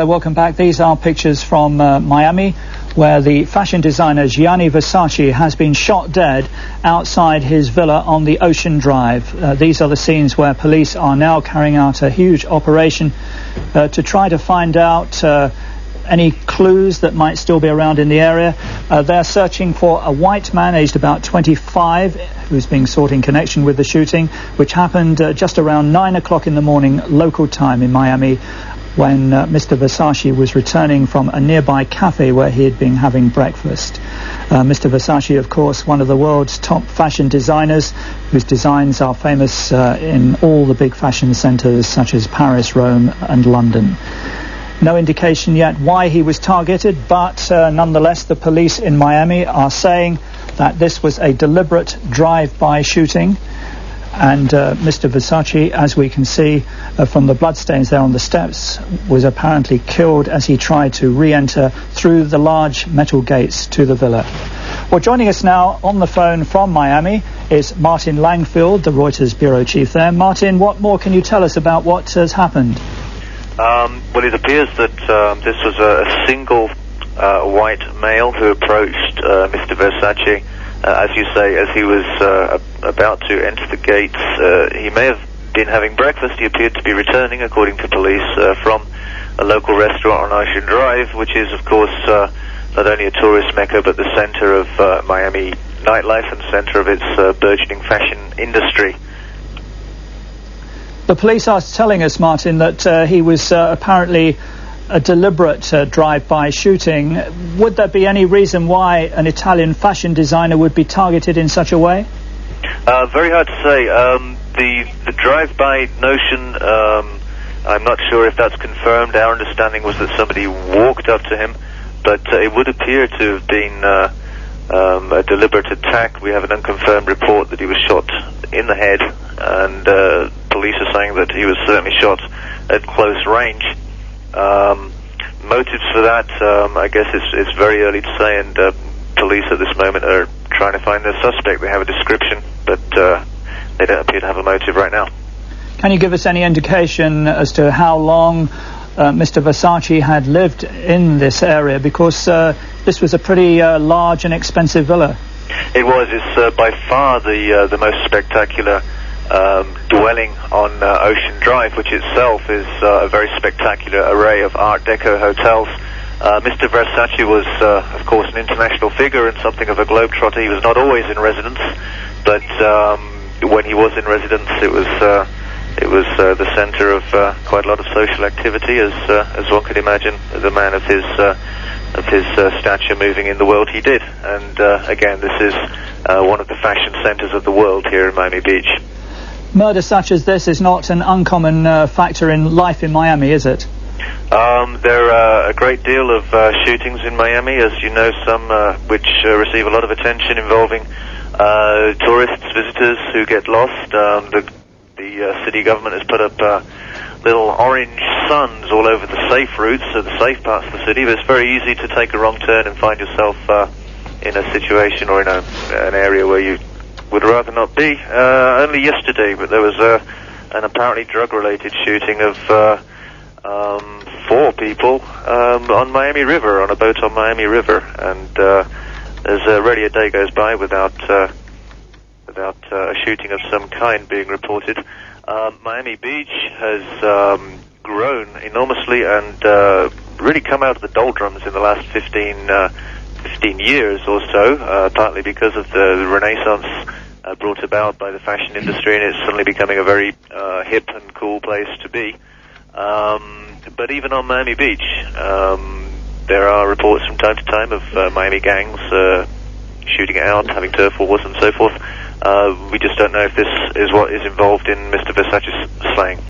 So welcome back. These are pictures from Miami, where the fashion designer Gianni Versace has been shot dead outside his villa on the Ocean Drive. These are the scenes where police are now carrying out a huge operation to try to find out any clues that might still be around in the area. They're searching for a white man aged about 25 who's being sought in connection with the shooting, which happened just around 9 o'clock in the morning local time in Miami, when Mr. Versace was returning from a nearby cafe where he had been having breakfast. Mr. Versace, of course, one of the world's top fashion designers, whose designs are famous in all the big fashion centres such as Paris, Rome and London. No indication yet why he was targeted, but nonetheless the police in Miami are saying that this was a deliberate drive-by shooting. And Mr. Versace, as we can see from the bloodstains there on the steps, was apparently killed as he tried to re-enter through the large metal gates to the villa. Well, joining us now on the phone from Miami is Martin Langfield, the Reuters bureau chief there. Martin, what more can you tell us about what has happened? Well, it appears that this was a single white male who approached Mr. Versace. As you say, as he was about to enter the gates, he may have been having breakfast. He appeared to be returning, according to police, from a local restaurant on Ocean Drive, which is, of course, not only a tourist mecca, but the center of Miami nightlife and center of its burgeoning fashion industry. The police are telling us, Martin, that he was apparently a deliberate drive-by shooting. Would there be any reason why an Italian fashion designer would be targeted in such a way? Very hard to say. The drive-by notion, I'm not sure if that's confirmed. Our understanding was that somebody walked up to him, but it would appear to have been a deliberate attack. We have an unconfirmed report that he was shot in the head, and police are saying that he was certainly shot at close range. Motives for that, I guess it's very early to say, and police at this moment are trying to find their suspect. They have a description, but they don't appear to have a motive right now. Can you give us any indication as to how long Mr. Versace had lived in this area? Because this was a pretty large and expensive villa. It was. It's by far the most spectacular dwelling on Ocean Drive, which itself is a very spectacular array of Art Deco hotels. Mr. Versace was, of course, an international figure and something of a globetrotter. He was not always in residence, but when he was in residence, it was the center of quite a lot of social activity, as one could imagine. The man of his stature moving in the world, he did. And again, this is one of the fashion centers of the world here in Miami Beach. Murder such as this is not an uncommon factor in life in Miami, is it? There are a great deal of shootings in Miami, as you know, some which receive a lot of attention, involving tourists, visitors who get lost. The city government has put up little orange suns all over the safe routes, the safe parts of the city, but it's very easy to take a wrong turn and find yourself in a situation or in an area where you would rather not be. Only yesterday, but there was an apparently drug-related shooting of 4 people on Miami River, on a boat on Miami River, and there's rarely a day goes by without a shooting of some kind being reported. Miami Beach has grown enormously and really come out of the doldrums in the last 15 years or so, partly because of the renaissance brought about by the fashion industry, and it's suddenly becoming a very hip and cool place to be. But even on Miami Beach, there are reports from time to time of Miami gangs shooting out, having turf wars and so forth. We just don't know if this is what is involved in Mr. Versace's slaying.